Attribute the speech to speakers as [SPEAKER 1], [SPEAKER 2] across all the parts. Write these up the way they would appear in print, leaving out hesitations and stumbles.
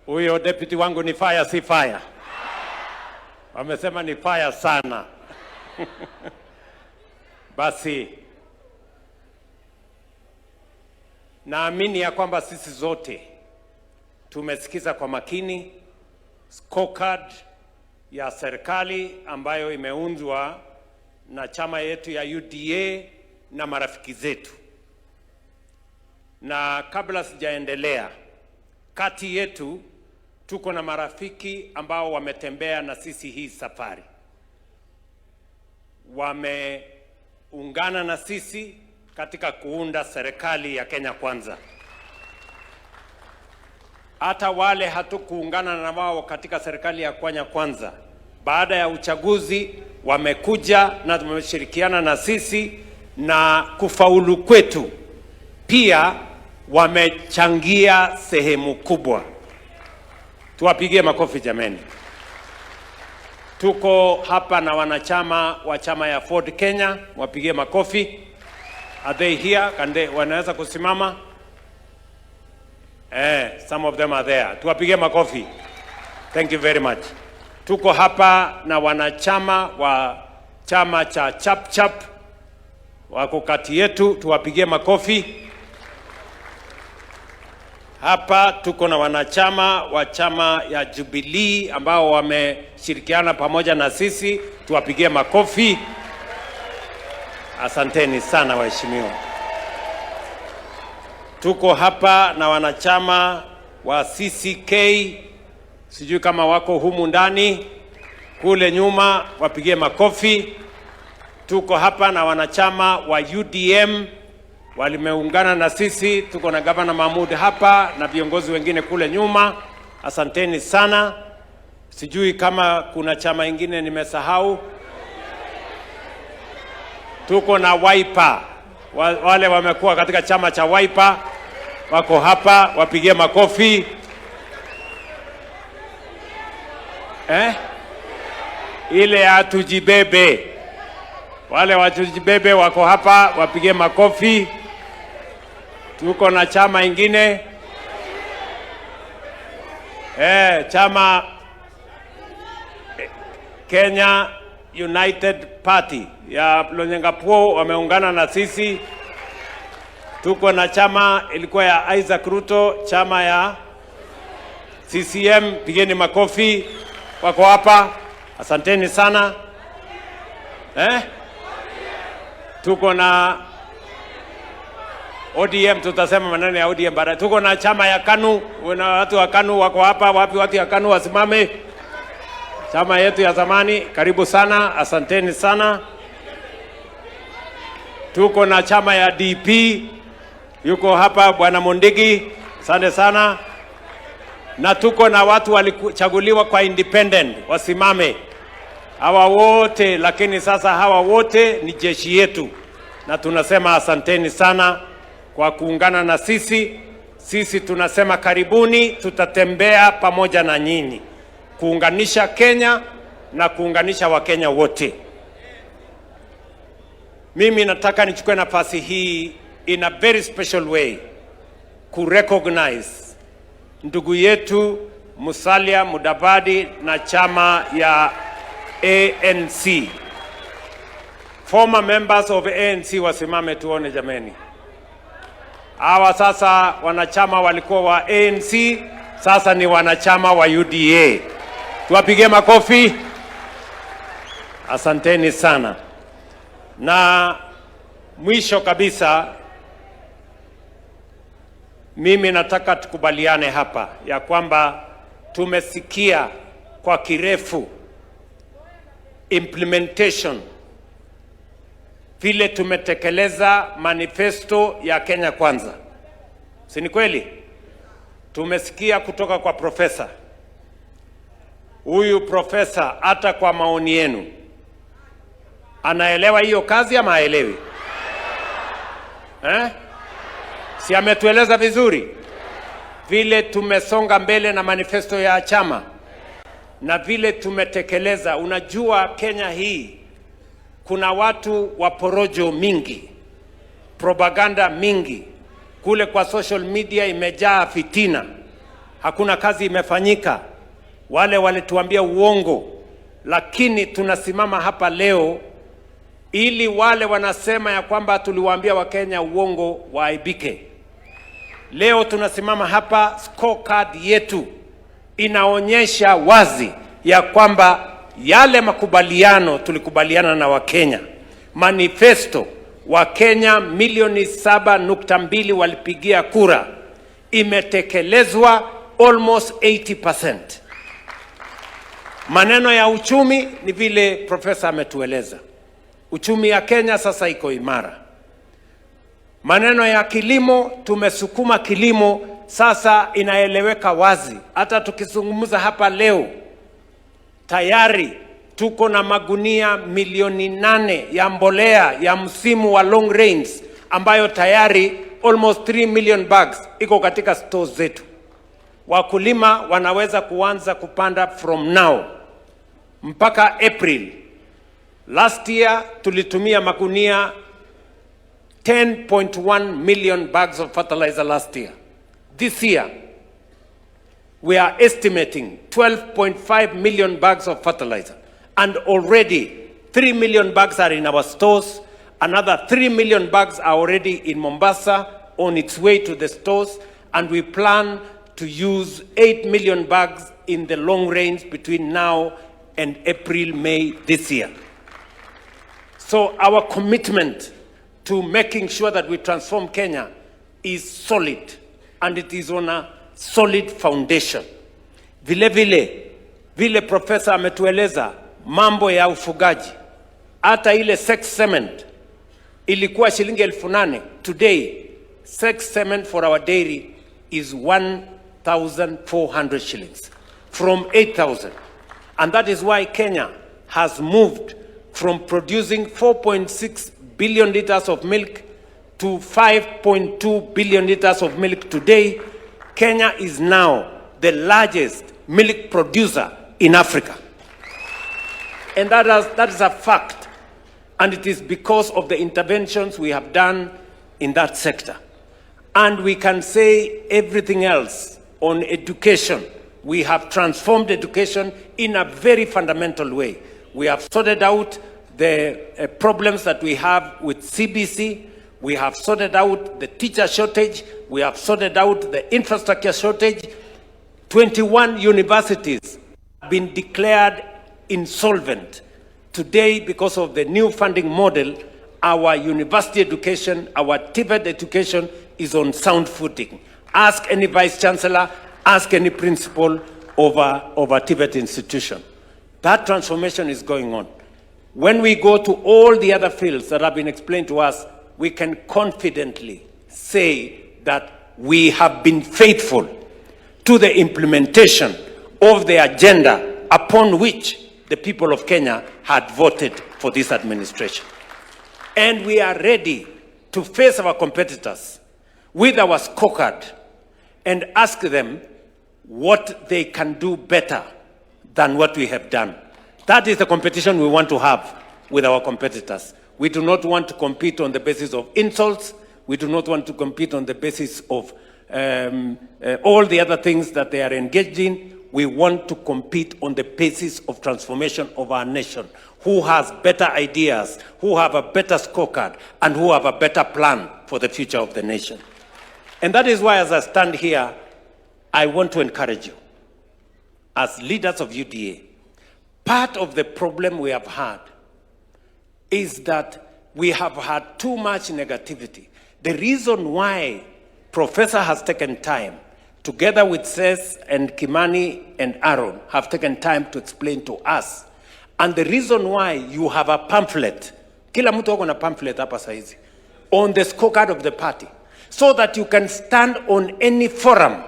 [SPEAKER 1] Huyo deputy wangu ni fire si fire? Wamesema ni fire sana. Basi naamini ya kwamba sisi zote tumesikiza kwa makini scorecard ya serikali ambayo imeundwa na chama yetu ya UDA na marafiki zetu. Na kabla sijaendelea, kati yetu tuko na marafiki ambao wametembea na sisi hii safari. Wameungana na sisi katika kuunda serikali ya Kenya Kwanza. Hata wale hatukuungana na wao katika serikali ya Kenya Kwanza, baada ya uchaguzi wamekuja na wameshirikiana na sisi, na kufaulu kwetu pia wamechangia sehemu kubwa. Tuwapigie makofi jameni. Tuko hapa na wanachama wa chama ya Ford Kenya, wapigie makofi. Are they here? Wanaweza kusimama? Some of them are there. Tuwapigie makofi. Thank you very much. Tuko hapa na wanachama wa chama cha Chap Chap wako kati yetu, tuwapigie makofi. Hapa tuko na wanachama wa chama ya Jubilee ambao wameshirikiana pamoja na sisi, tuwapigie makofi. Asanteni sana waheshimiwa. Tuko hapa na wanachama wa CCK, sijui kama wako humu ndani, kule nyuma, wapigie makofi. Tuko hapa na wanachama wa UDM walimeungana na sisi, tuko na Gavana Mahmud hapa na viongozi wengine kule nyuma. Asanteni sana. Sijui kama kuna chama ingine nimesahau. Tuko na Wiper, wale wamekuwa katika chama cha Wiper wako hapa, wapigie makofi. Ile ya tujibebe, wale watujibebe wako hapa, wapigie makofi. Tuko na chama ingine chama Kenya United Party ya Lonyengapuo wameungana na sisi. Tuko na chama ilikuwa ya Isaac Ruto, chama ya CCM, pigeni makofi, wako hapa. Asanteni sana. Tuko na ODM, tutasema maneno ya ODM baadaye. Tuko na chama ya KANU, na watu wa KANU wako hapa. Wapi watu ya KANU wasimame? Chama yetu ya zamani, karibu sana, asanteni sana. Tuko na chama ya DP, yuko hapa Bwana Mondigi, asante sana. Na tuko na watu walichaguliwa kwa independent, wasimame. Hawa wote, lakini sasa hawa wote ni jeshi yetu, na tunasema asanteni sana kwa kuungana na sisi. Sisi tunasema karibuni, tutatembea pamoja na nyinyi kuunganisha Kenya na kuunganisha Wakenya wote. Mimi nataka nichukue nafasi hii in a very special way kurecognize ndugu yetu Musalia Mudavadi na chama ya ANC. Former members of ANC wasimame tuone jameni. Hawa sasa wanachama walikuwa wa ANC, sasa ni wanachama wa UDA. Tuwapigie makofi. Asanteni sana. Na mwisho kabisa, mimi nataka tukubaliane hapa ya kwamba tumesikia kwa kirefu implementation, vile tumetekeleza manifesto ya Kenya Kwanza. Si ni kweli? Tumesikia kutoka kwa profesa. Huyu profesa, hata kwa maoni yenu, anaelewa hiyo kazi ama haelewi? Si ametueleza vizuri vile tumesonga mbele na manifesto ya chama na vile tumetekeleza. Unajua Kenya hii kuna watu wa porojo mingi, propaganda mingi, kule kwa social media imejaa fitina. hakuna kazi imefanyika, wale walituambia uongo, lakini tunasimama hapa leo ili wale wanasema ya kwamba tuliwaambia Wakenya uongo waaibike. Leo tunasimama hapa, scorecard yetu inaonyesha wazi ya kwamba yale makubaliano tulikubaliana na Wakenya, manifesto Wakenya milioni 7.2 walipigia kura, imetekelezwa almost 80%. Maneno ya uchumi ni vile profesa ametueleza. Uchumi ya Kenya sasa iko imara. Maneno ya kilimo, tumesukuma kilimo sasa inaeleweka wazi. Hata tukizungumza hapa leo, tayari tuko na magunia milioni 8 ya mbolea ya msimu wa long range, ambayo tayari almost 3 million bags iko katika stores zetu. Wakulima wanaweza kuanza kupanda from now mpaka April. Last year tulitumia magunia 10.1 million bags of fertilizer last year. This year we are estimating 12.5 million bags of fertilizer, and already 3 million bags are in our stores. Another 3 million bags are already in Mombasa on its way to the stores, and we plan to use 8 million bags in the long range between now and April, May this year. So our commitment to making sure that we transform Kenya is solid, and it is on a solid foundation. Vile profesa ametueleza mambo ya ufugaji, hata ile sex cement ilikuwa shilingi 8,000. Today sex cement for our dairy is 1,400 shillings from 8,000, and that is why Kenya has moved from producing 4.6 billion liters of milk to 5.2 billion liters of milk today. Kenya is now the largest milk producer in Africa. And that is a fact. And it is because of the interventions we have done in that sector. And we can say everything else on education. We have transformed education in a very fundamental way. We have sorted out the problems that we have with CBC. We have sorted out the teacher shortage. We have sorted out the infrastructure shortage. 21 universities have been declared insolvent. Today, because of the new funding model, our university education, our TVET education is on sound footing. Ask any vice chancellor, ask any principal of a TVET institution. That transformation is going on. When we go to all the other fields that have been explained to us, we can confidently say that we have been faithful to the implementation of the agenda upon which the people of Kenya had voted for this administration. And we are ready to face our competitors with our scorecard and ask them what they can do better than what we have done. That is the competition we want to have with our competitors. We do not want to compete on the basis of insults. We do not want to compete on the basis of all the other things that they are engaged in. We want to compete on the basis of transformation of our nation. Who has better ideas, who have a better scorecard, and who have a better plan for the future of the nation. And that is why, as I stand here, I want to encourage you, as leaders of UDA. Part of the problem we have had is that we have had too much negativity. The reason why Professor has taken time, together with Seth and Kimani and Aaron, have taken time to explain to us. And the reason why you have a pamphlet, kila mtu wako na pamphlet hapa saizi, on the scorecard of the party, so that you can stand on any forum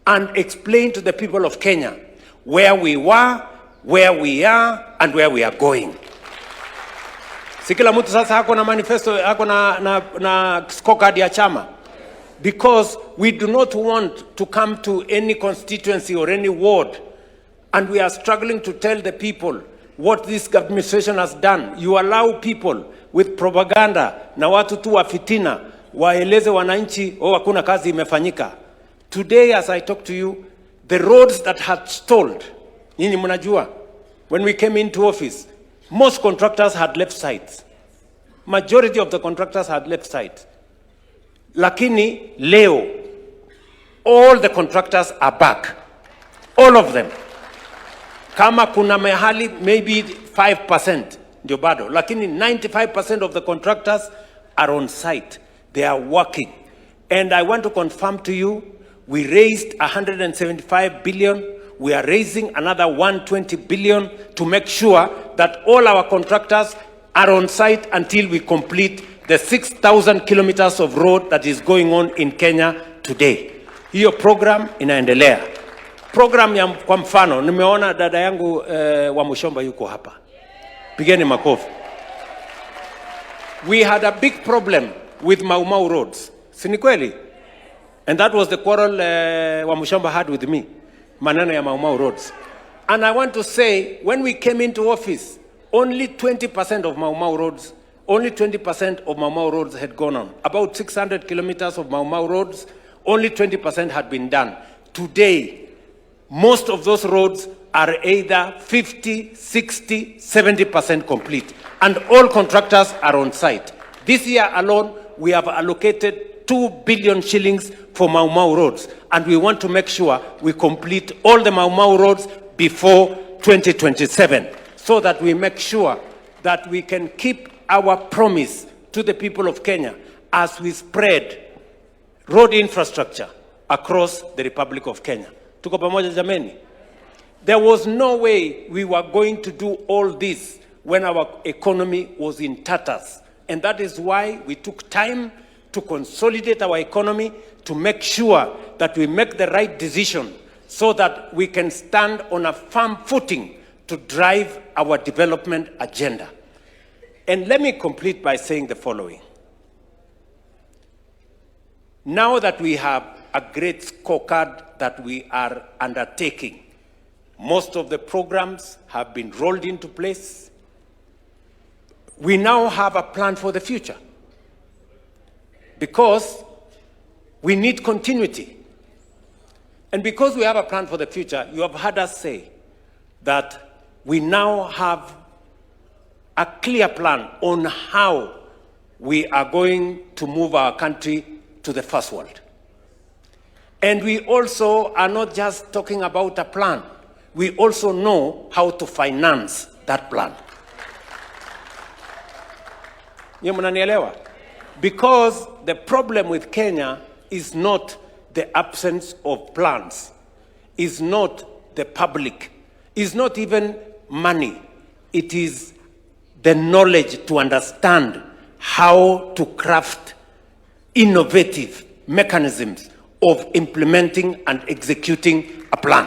[SPEAKER 1] and explain to the people of Kenya where we were, where we are, and where we are going. Si kila mtu sasa hako na manifesto, hako na scorecard ya chama. Because we do not want to come to any constituency or any ward and we are struggling to tell the people what this administration has done. You allow people with propaganda na watu tu wa fitina waeleze wananchi hakuna kazi imefanyika. Today, as I talk to you, The roads that had stalled, nyinyi mnajua, when we came into office, most contractors had left sites. Majority of the contractors had left sites. Lakini leo, all the contractors are back. All of them. Kama kuna mahali maybe 5% ndio bado, lakini 95% of the contractors are on site. They are working. And I want to confirm to you, we raised 175 billion. We are raising another 120 billion to make sure that all our contractors are on site until we complete the 6,000 kilometers of road that is going on in Kenya today. Hiyo program inaendelea. Program ya kwa mfano, nimeona dada yangu wa Mushomba yuko hapa. Pigeni makofi. We had a big problem with Mau Mau roads. Si ni kweli? And that was the quarrel wa Mushomba had with me. Maneno ya Mau Mau roads. And I want to say, when we came into office, only 20% of Mau Mau roads, only 20% of Mau Mau roads had gone on. About 600 kilometers of Mau Mau roads, only 20% had been done. Today, most of those roads are either 50, 60, 70% complete. And all contractors are on site. This year alone, we have allocated 2 billion shillings for Mau Mau roads. And we want to make sure we complete all the Mau Mau roads before 2027. So that we make sure that we can keep our promise to the people of Kenya as we spread road infrastructure across the Republic of Kenya. Tuko pamoja jameni? There was no way we were going to do all this when our economy was in tatters. And that is why we took time to consolidate our economy, to make sure that we make the right decision so that we can stand on a firm footing to drive our development agenda. And let me complete by saying the following. Now that we have a great scorecard that we are undertaking, most of the programs have been rolled into place. We now have a plan for the future because we need continuity. And because we have a plan for the future, you have heard us say that we now have a clear plan on how we are going to move our country to the first world. And we also are not just talking about a plan. We also know how to finance that plan. Nyinyi mnanielewa? Because the problem with Kenya is not the absence of plans, is not the public, is not even money. It is the knowledge to understand how to craft innovative mechanisms of implementing and executing a plan.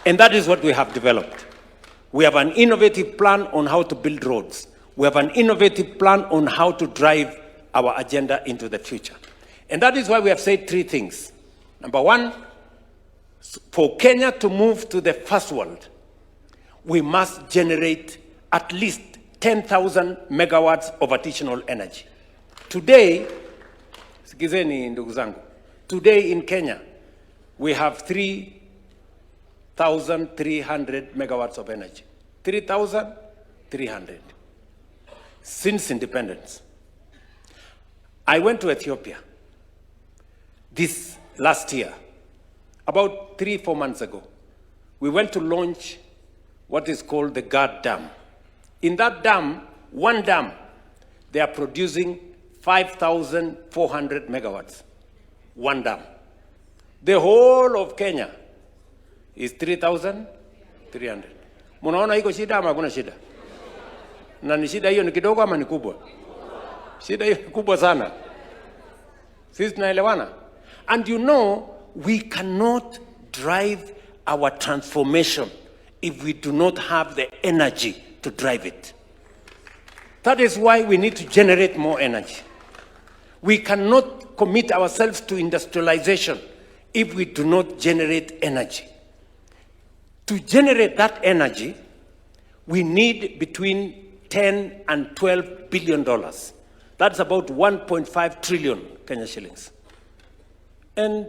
[SPEAKER 1] And that is what we have developed. We have an innovative plan on how to build roads. We have an innovative plan on how to drive our agenda into the future. And that is why we have said three things. Number one, for Kenya to move to the first world, we must generate at least 10,000 megawatts of additional energy. Today, sikizeni ndugu zangu, today in Kenya, we have 3,300 megawatts of energy. 3,300 since independence. I went to Ethiopia this last year, about 3-4 months ago. We went to launch what is called the Gad Dam. In that dam, one dam, they are producing 5,400 megawatts. One dam. The whole of Kenya is 3,300. Munaona iko shida ama hakuna shida? Na ni shida hiyo ni kidogo ama ni kubwa? Shida hiyo ni kubwa sana. Sisi tunaelewana? And you know, we cannot drive our transformation if we do not have the energy to drive it. That is why we need to generate more energy. We cannot commit ourselves to industrialization if we do not generate energy. To generate that energy, we need between 10 and 12 billion dollars. That's about 1.5 trillion Kenya shillings. And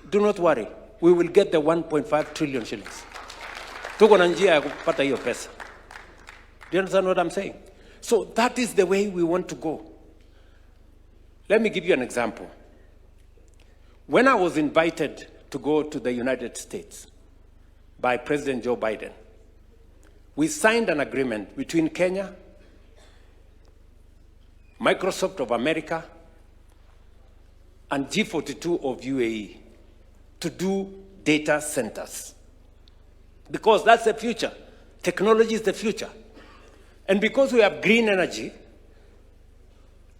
[SPEAKER 1] do not worry, we will get the 1.5 trillion shillings. Tuko na njia ya kupata hiyo pesa. Do you understand what I'm saying? So that is the way we want to go. Let me give you an example. When I was invited to go to the United States by President Joe Biden, we signed an agreement between Kenya, Microsoft of America, and G42 of UAE to do data centers. Because that's the future. Technology is the future. And because we have green energy,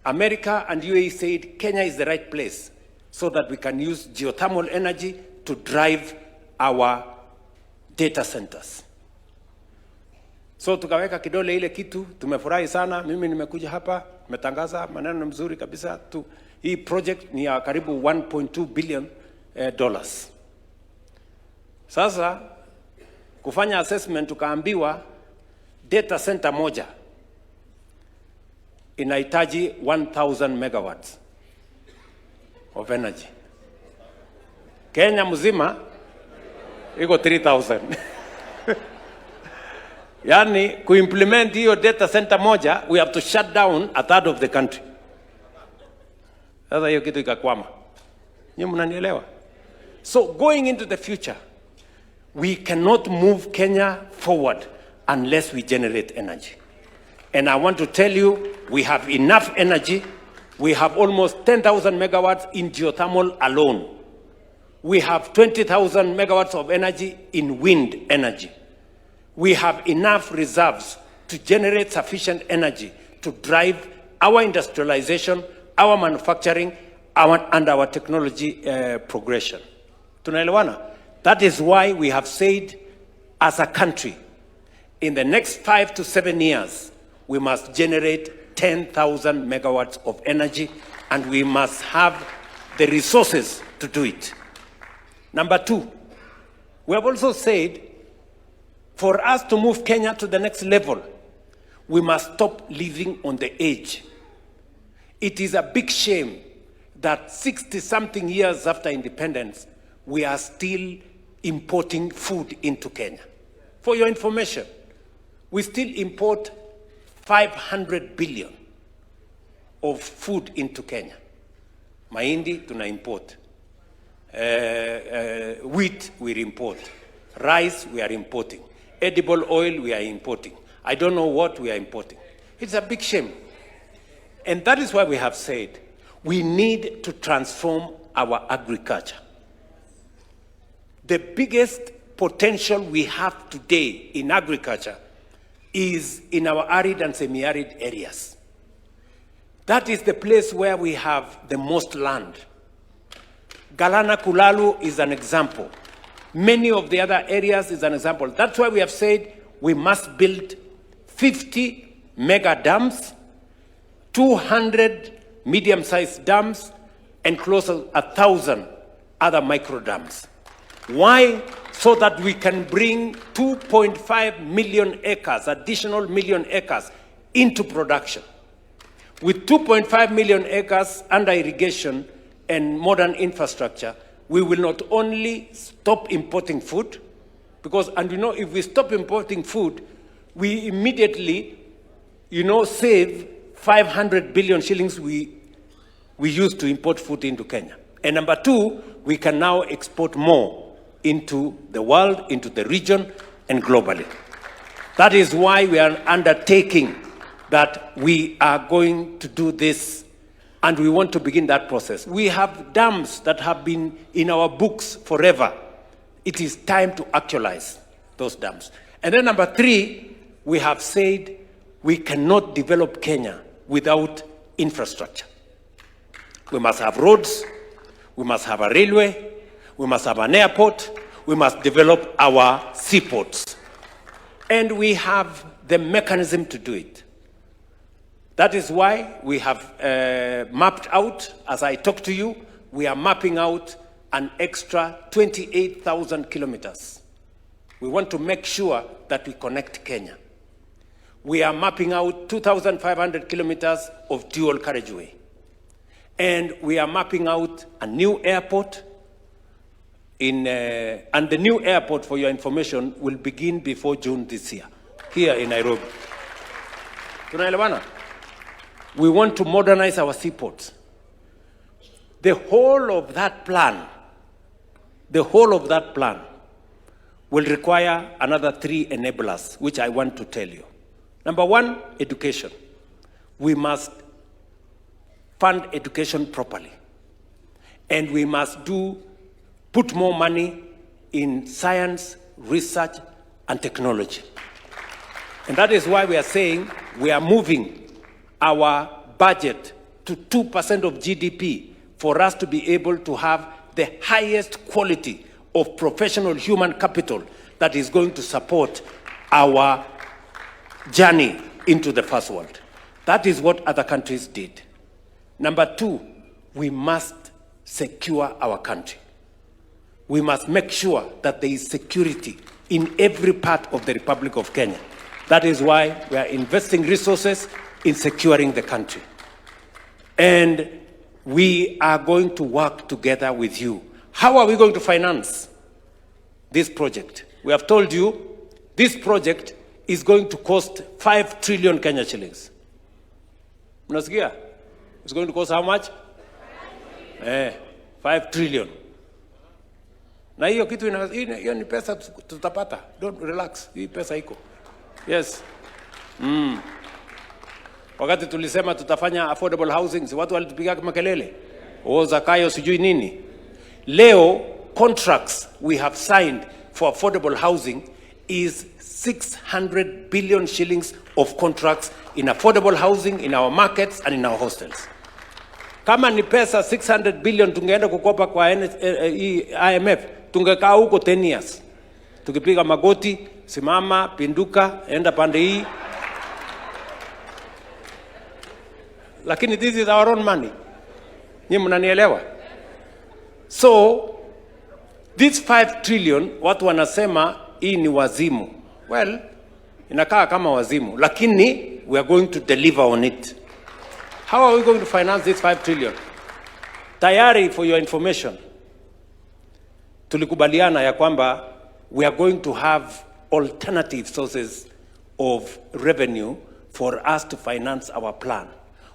[SPEAKER 1] America and UAE said Kenya is the right place so that we can use geothermal energy to drive our data centers. So tukaweka kidole ile kitu, tumefurahi sana. Mimi nimekuja hapa, nimetangaza maneno mzuri kabisa tu. Hii project ni ya karibu 1.2 billion dollars. Sasa kufanya assessment tukaambiwa data center moja inahitaji 1000 megawatts of energy. Kenya mzima iko 3000. Yani kuimplement hiyo data center moja, we have to shut down a third of the country. Sasa hiyo kitu ikakwama. Nyinyi mnanielewa? So going into the future, we cannot move Kenya forward unless we generate energy. And I want to tell you, we have enough energy. We have almost 10,000 megawatts in geothermal alone. We have 20,000 megawatts of energy in wind energy. We have enough reserves to generate sufficient energy to drive our industrialization, our manufacturing, and our technology progression. Tunaelewana? That is why we have said, as a country, in the next 5 to 7 years, we must generate 10,000 megawatts of energy, and we must have the resources to do it. Number two, we have also said, for us to move Kenya to the next level, we must stop living on the edge. It is a big shame that 60-something years after independence, we are still importing food into Kenya. For your information, we still import 500 billion of food into Kenya. Mahindi tuna import. Wheat we import. Rice we are importing. Edible oil we are importing. I don't know what we are importing. It's a big shame. And that is why we have said we need to transform our agriculture. The biggest potential we have today in agriculture is in our arid and semi-arid areas. That is the place where we have the most land. Galana Kulalu is an example. Many of the other areas is an example. That's why we have said we must build 50 mega dams, 200 medium-sized dams, and close to 1,000 other micro dams. Why? So that we can bring 2.5 million acres, additional million acres, into production. With 2.5 million acres under irrigation and modern infrastructure, we will not only stop importing food, because, and you know, if we stop importing food, we immediately, save 500 billion shillings we used to import food into Kenya. And number two, we can now export more into the world, into the region, and globally. That is why we are undertaking that we are going to do this, and we want to begin that process. We have dams that have been in our books forever. It is time to actualize those dams. And then number three, we have said we cannot develop Kenya without infrastructure. We must have roads, we must have a railway, we must have an airport, we must develop our seaports. And we have the mechanism to do it. That is why we have mapped out, as I talk to you, we are mapping out an extra 28,000 kilometers. We want to make sure that we connect Kenya. We are mapping out 2,500 kilometers of dual carriageway. And we are mapping out a new airport and the new airport, for your information, will begin before June this year, here in Nairobi. Tunaelewana? We want to modernize our seaports. The whole of that plan will require another 3 enablers, which I want to tell you. Number 1, education. We must fund education properly. And we must put more money in science, research, and technology. And that is why we are saying we are moving our budget to 2% of GDP for us to be able to have the highest quality of professional human capital that is going to support our journey into the first world. That is what other countries did. Number 2, we must secure our country. We must make sure that there is security in every part of the Republic of Kenya. That is why we are investing resources in securing the country. And we are going to work together with you. How are we going to finance this project? We have told you this project is going to cost 5 trillion Kenya shillings. Mnasikia? It's going to cost how much? 5 trillion. Na hiyo kitu hiyo ni pesa tutapata. Don't relax. Hii pesa iko. Yes. Wakati tulisema tutafanya affordable housing, si watu walitupiga makelele. Zakayo sijui nini. Leo contracts we have signed for affordable housing is 600 billion shillings of contracts in affordable housing in our markets and in our hostels. Kama ni pesa 600 billion tungeenda kukopa kwa IMF, tungekaa huko 10 years. Tukipiga magoti, simama, pinduka, enda pande hii. Lakini this is our own money. Nyinyi mnanielewa? So, this 5 trillion, watu wanasema hii ni wazimu. Well, inakaa kama wazimu, lakini we are going to deliver on it. How are we going to finance this 5 trillion? Tayari, for your information, tulikubaliana ya kwamba we are going to have alternative sources of revenue for us to finance our plan.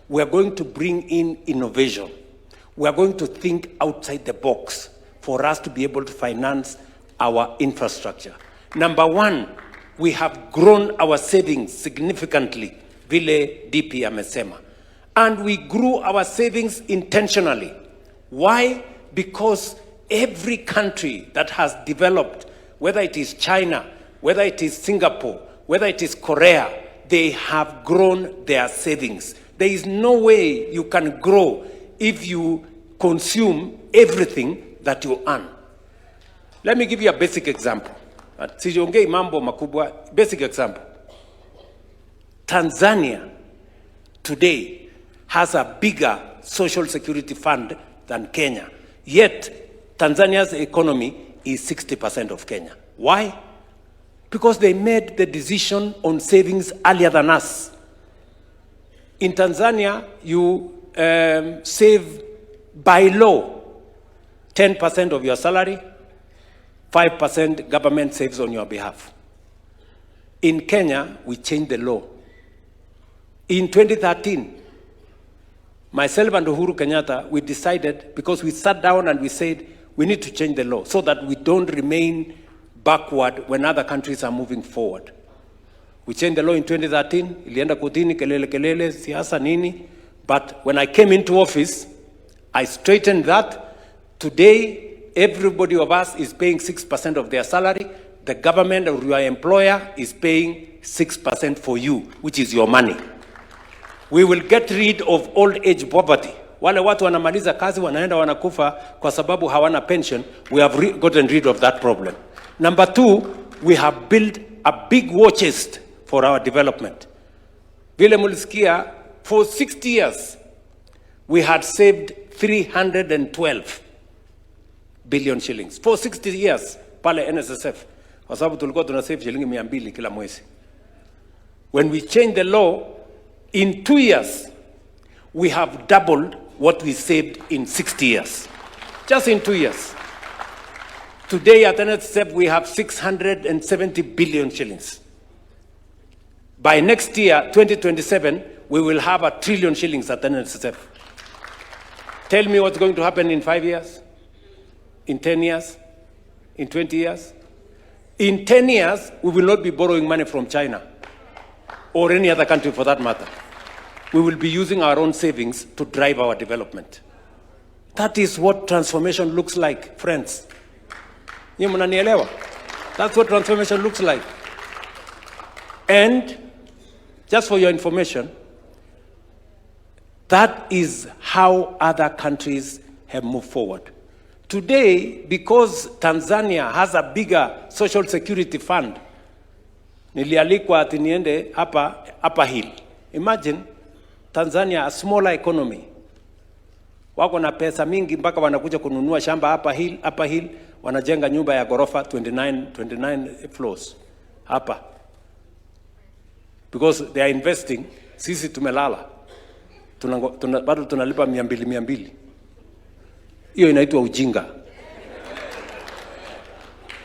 [SPEAKER 1] We are going to bring in innovation. We are going to think outside the box for us to be able to finance our infrastructure. Number 1, we have grown our savings significantly, vile DP amesema. And we grew our savings intentionally. Why? Because every country that has developed, whether it is China, whether it is Singapore, whether it is Korea, they have grown their savings. There is no way you can grow if you consume everything that you earn. Let me give you a basic example. Sijiongei mambo makubwa. Basic example. Tanzania today has a bigger social security fund than Kenya. Yet, Tanzania's economy is 60% of Kenya. Why? Because they made the decision on savings earlier than us. In Tanzania, you save by law 10% of your salary, 5% government saves on your behalf. In Kenya, we changed the law. In 2013, myself and Uhuru Kenyatta, we decided, because we sat down and we said, we need to change the law so that we don't remain backward when other countries are moving forward. We changed the law in 2013, ilienda kotini, kelele, siasa nini. But when I came into office, I straightened that. Today, everybody of us is paying 6% of their salary. The government or your employer is paying 6% for you, which is your money. We will get rid of old age poverty. Wale watu wanamaliza kazi wanaenda wanakufa kwa sababu hawana pension. We have gotten rid of that problem. Number 2, we have built a big war chest for our development. Vile mulisikia, for 60 years, we had saved 312 billion shillings. For 60 years, pale NSSF. Kwa sababu tulikuwa tunasave shilingi 200 kila mwezi. When we changed the law, in 2 years, we have doubled what we saved in 60 years. Just in 2 years. Today at NSSF we have 670 billion shillings. By next year, 2027, we will have 1 trillion shillings at NSSF. Tell me what's going to happen in 5 years, in 10 years, in 20 years. In 10 years, we will not be borrowing money from China or any other country for that matter. We will be using our own savings to drive our development. That is what transformation looks like, friends. Nyinyi mnanielewa? That's what transformation looks like. And just for your information, that is how other countries have moved forward. Today, because Tanzania has a bigger social security fund, nilialikwa ati niende hapa hill. Imagine Tanzania, a smaller economy. Wako na pesa mingi mpaka wanakuja kununua shamba hapa hill, wanajenga nyumba ya gorofa 29 floors hapa. Because they are investing, sisi tumelala. Bado tunalipa 200. Hiyo inaitwa ujinga.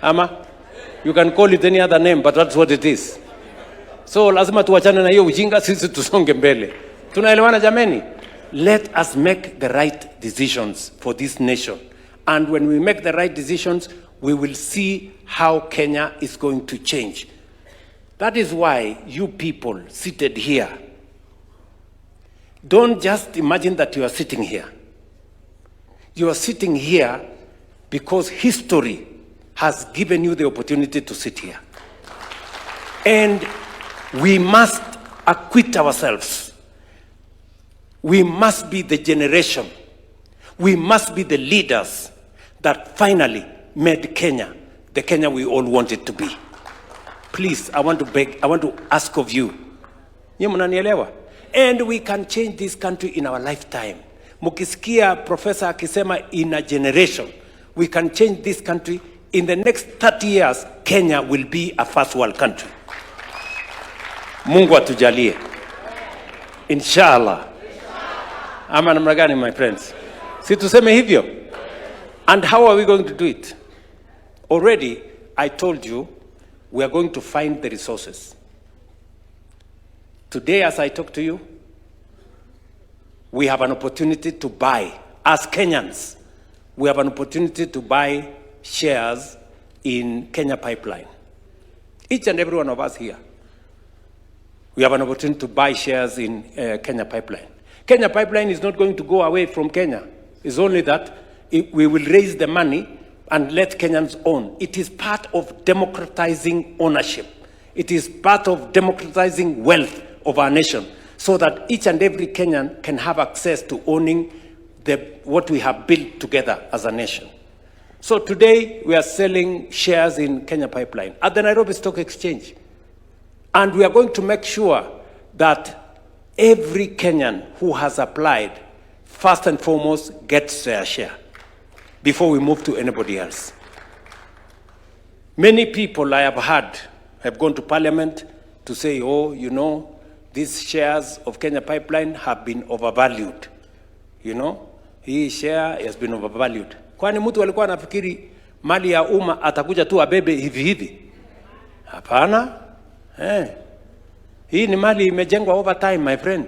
[SPEAKER 1] Ama you can call it any other name, but that's what it is. So lazima tuachane na hiyo ujinga, sisi tusonge mbele. Tunaelewana jameni? Let us make the right decisions for this nation. And when we make the right decisions, we will see how Kenya is going to change. That is why you people seated here, don't just imagine that you are sitting here. You are sitting here because history has given you the opportunity to sit here. And we must acquit ourselves. We must be the generation. We must be the leaders that finally made Kenya the Kenya we all wanted to be. Please, I want to beg, I want to ask of you. And we can change this country in our lifetime. Mukisikia Professor akisema in a generation, we can change this country. In the next 30 years, Kenya will be a first world country. Mungu atujalie. Inshallah. Ama namna gani, my friends? Si tuseme hivyo? And how are we going to do it? Already, I told you, we are going to find the resources. Today, as I talk to you, we have an opportunity to buy, as Kenyans, we have an opportunity to buy shares in Kenya Pipeline. Each and every one of us here, we have an opportunity to buy shares in Kenya Pipeline. Kenya Pipeline is not going to go away from Kenya. It's only that we will raise the money and let Kenyans own. It is part of democratizing ownership. It is part of democratizing wealth of our nation, so that each and every Kenyan can have access to owning what we have built together as a nation. So today, we are selling shares in Kenya Pipeline at the Nairobi Stock Exchange. And we are going to make sure that every Kenyan who has applied, first and foremost, gets their share before we move to anybody else. Many people I have heard have gone to Parliament to say, oh, you know, these shares of Kenya Pipeline have been overvalued. You know, hii share has been overvalued. Kwani mtu alikuwa anafikiri mali ya umma atakuja tu abebe hivi hivi? Hapana. Hii ni mali imejengwa over time, my friend.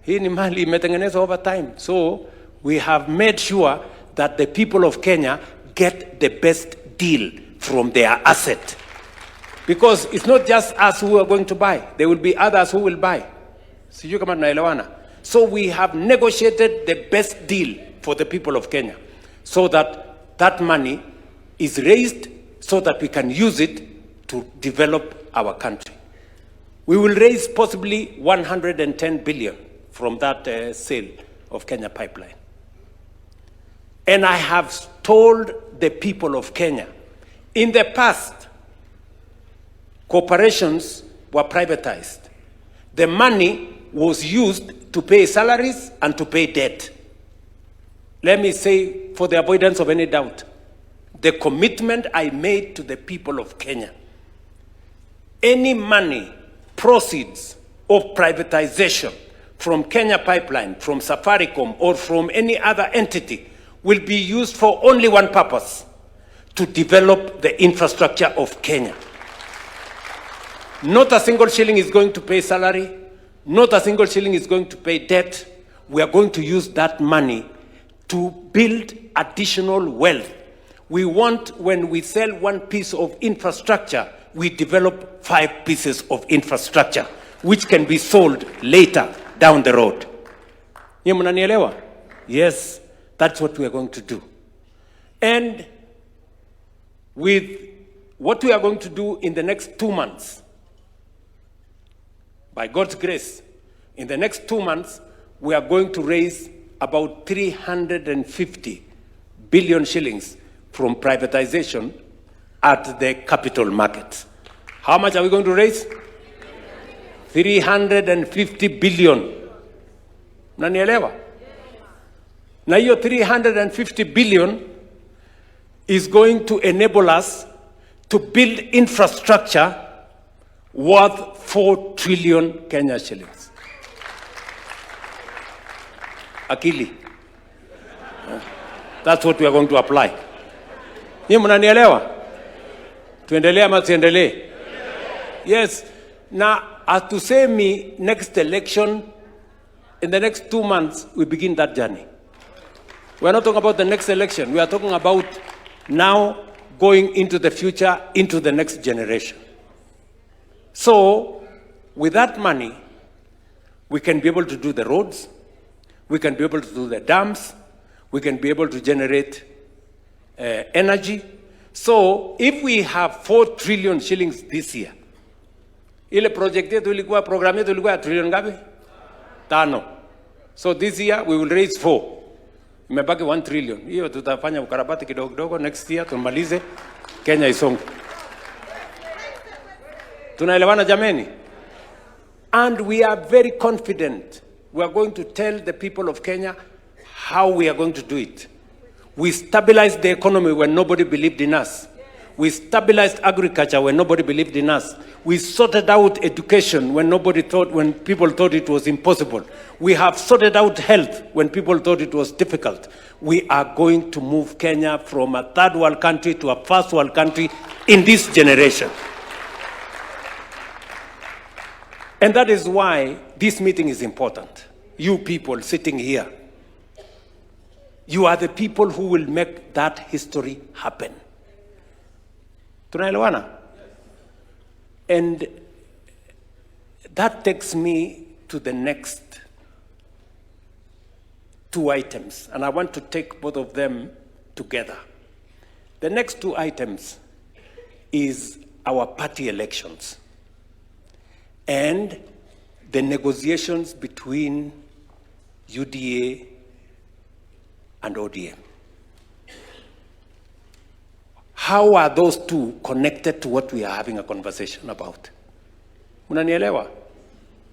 [SPEAKER 1] Hii ni mali imetengenezwa over time. So we have made sure that the people of Kenya get the best deal from their asset. Because it's not just us who are going to buy. There will be others who will buy. Sijui kama tunaelewana. So we have negotiated the best deal for the people of Kenya, so that that money is raised so that we can use it to develop our country. We will raise possibly 110 billion from that sale of Kenya Pipeline. And I have told the people of Kenya, in the past, corporations were privatized. The money was used to pay salaries and to pay debt. Let me say, for the avoidance of any doubt, the commitment I made to the people of Kenya, any money, proceeds of privatization from Kenya Pipeline, from Safaricom, or from any other entity will be used for only one purpose: to develop the infrastructure of Kenya. Not a single shilling is going to pay salary. Not a single shilling is going to pay debt. We are going to use that money to build additional wealth. We want, when we sell one piece of infrastructure, we develop 5 pieces of infrastructure, which can be sold later down the road. Nyie mnanielewa? Yes, that's what we are going to do. And with what we are going to do in the next 2 months, by God's grace, in the next 2 months, we are going to raise about 350 billion shillings from privatization at the capital market. How much are we going to raise? 350 billion. Nanielewa? Na hiyo 350 billion is going to enable us to build infrastructure worth 4 trillion Kenya shillings. Akili. That's what we are going to apply. Nyie mnanielewa? Tuendelee ama tuendelee? Yes. Na atusemi next election, in the next 2 months, we begin that journey. We are not talking about the next election. We are talking about now going into the future, into the next generation. So, with that money, we can be able to do the roads, we can be able to do the dams, we can be able to generate energy. So, if we have 4 trillion shillings this year, ile project yetu ilikuwa, program yetu ilikuwa trillion ngapi? 5. So this year we will raise 4. Imebaki 1 trillion. Hiyo tutafanya ukarabati kidogo kidogo, next year tumalize, Kenya isonge. Tunaelewana jameni? And we are very confident. We are going to tell the people of Kenya how we are going to do it. We stabilized the economy when nobody believed in us. We stabilized agriculture when nobody believed in us. We sorted out education when people thought it was impossible. We have sorted out health when people thought it was difficult. We are going to move Kenya from a third world country to a first world country in this generation. And that is why this meeting is important. You people sitting here, you are the people who will make that history happen. Tunaelewana? And that takes me to the next 2 items, and I want to take both of them together. The next 2 items is our party elections and the negotiations between UDA and ODM. How are those two connected to what we are having a conversation about? Unanielewa?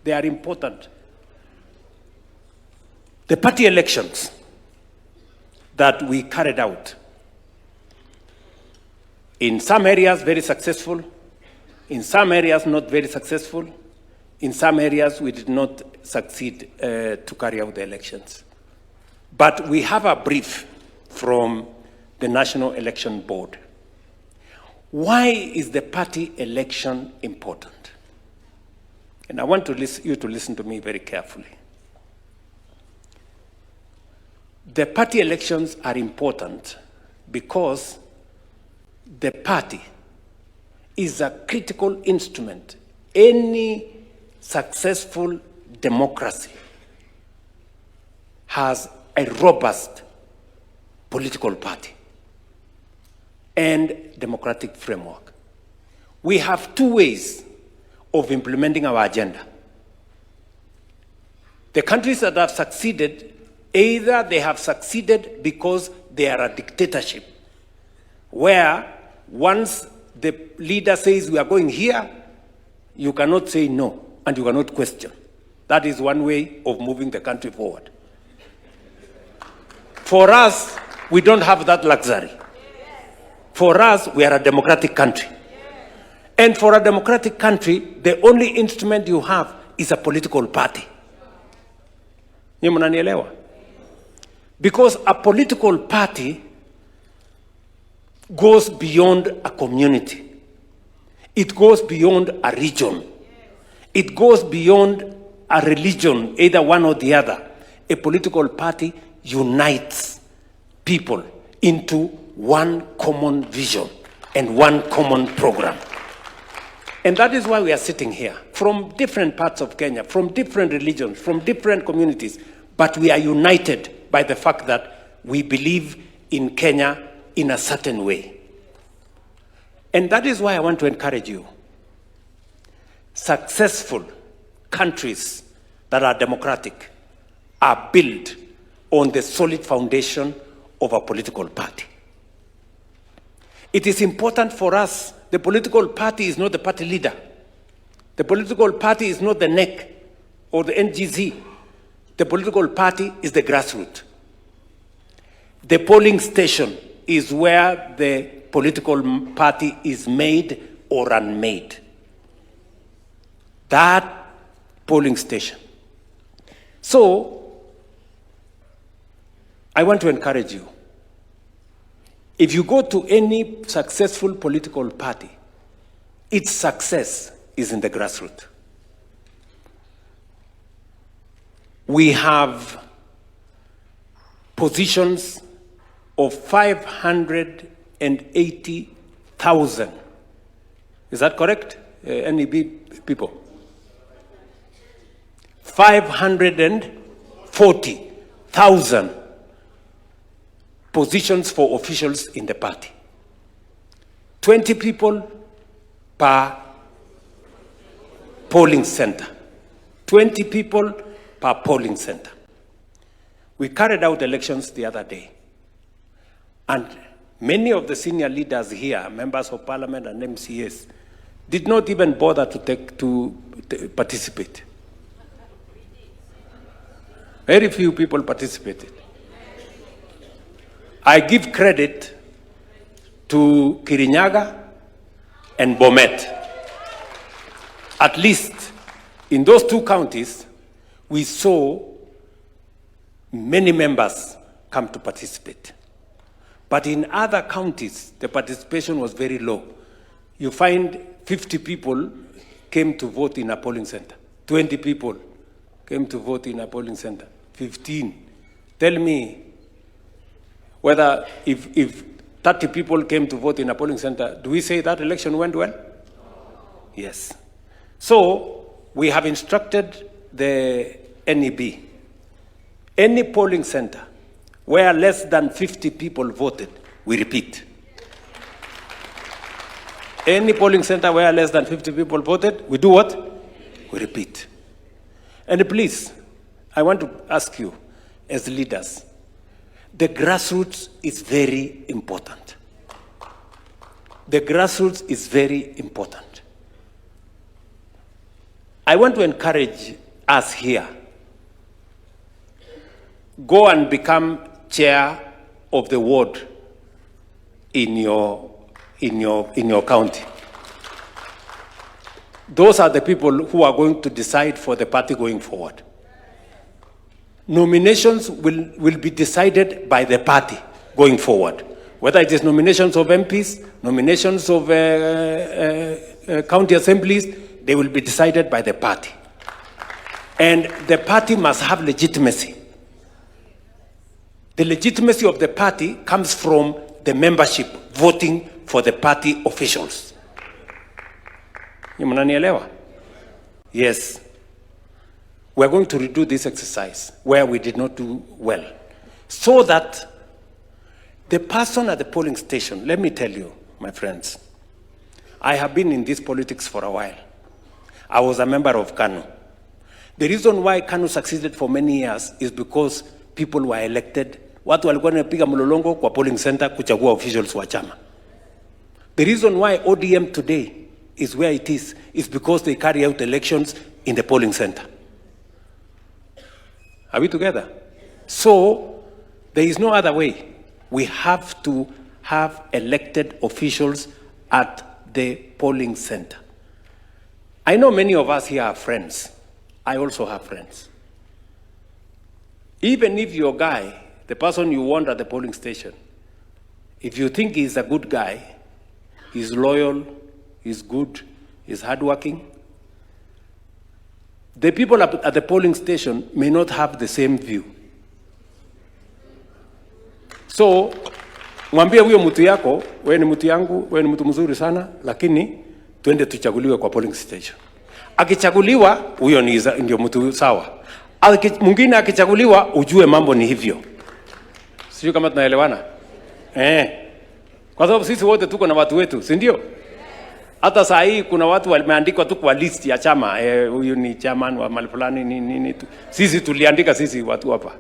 [SPEAKER 1] They are important. The party elections that we carried out, in some areas very successful, in some areas not very successful, in some areas we did not succeed to carry out the elections. But we have a brief from the National Election Board. Why is the party election important? And I want you to listen to me very carefully. The party elections are important because the party is a critical instrument. Any successful democracy has a robust political party and democratic framework. We have 2 ways of implementing our agenda. The countries that have succeeded, either they have succeeded because they are a dictatorship, where once the leader says we are going here, you cannot say no, and you cannot question. That is one way of moving the country forward. For us, we don't have that luxury. For us, we are a democratic country. And for a democratic country, the only instrument you have is a political party. Nyie mnanielewa? Because a political party goes beyond a community. It goes beyond a region. It goes beyond a religion, either one or the other. A political party unites people into one common vision and one common program. And that is why we are sitting here, from different parts of Kenya, from different religions, from different communities, but we are united by the fact that we believe in Kenya in a certain way. And that is why I want to encourage you. Successful countries that are democratic are built on the solid foundation of a political party. It is important for us. The political party is not the party leader. The political party is not the NEC or the NGZ. The political party is the grassroots. The polling station is where the political party is made or unmade. That polling station. So, I want to encourage you. If you go to any successful political party, its success is in the grassroots. We have positions of 580,000. Is that correct, NEB people? 540,000 positions for officials in the party. 20 people per polling center. 20 people per polling center. We carried out elections the other day. And many of the senior leaders here, members of parliament and MCAs, did not even bother to participate. Very few people participated. I give credit to Kirinyaga and Bomet. At least in those two counties, we saw many members come to participate. But in other counties, the participation was very low. You find 50 people came to vote in a polling center. 20 people came to vote in a polling center. 15. Tell me whether if 30 people came to vote in a polling center, do we say that election went well? Yes. So we have instructed the NEB, any polling center where less than 50 people voted, we repeat. Any polling center where less than 50 people voted, we do what? We repeat. And please, I want to ask you, as leaders, the grassroots is very important. The grassroots is very important. I want to encourage us here. Go and become chair of the ward in your county. Those are the people who are going to decide for the party going forward. Nominations will be decided by the party going forward. Whether it is nominations of MPs, nominations of county assemblies, they will be decided by the party. And the party must have legitimacy. The legitimacy of the party comes from the membership voting for the party officials. Mnanielewa? Yes. We are going to redo this exercise where we did not do well, so that the person at the polling station, let me tell you, my friends, I have been in this politics for a while. I was a member of KANU. The reason why KANU succeeded for many years is because people were elected. Watu walikuwa wanapiga mlolongo kwa polling center kuchagua officials wa chama. The reason why ODM today is where it is because they carry out elections in the polling center. Are we together? So, there is no other way. We have to have elected officials at the polling center. I know many of us here are friends. I also have friends. Even if your guy, the person you want at the polling station, If you think he's a good guy, he's loyal, he's good, he's hardworking, the people at the polling station may not have the same view. So, mwambie huyo mtu yako, wewe ni mtu yangu, wewe ni mtu mzuri sana, lakini twende tuchaguliwe kwa polling station. Akichaguliwa, huyo ndio mtu sawa. Mwingine akichaguliwa, ujue mambo ni hivyo. Sio kama tunaelewana? Kwa sababu sisi wote tuko na watu wetu, si ndio? Hata saa hii kuna watu wameandikwa tu kwa list ya chama, huyu ni chairman wa mahali fulani nini. Sisi tuliandika sisi watu hapa.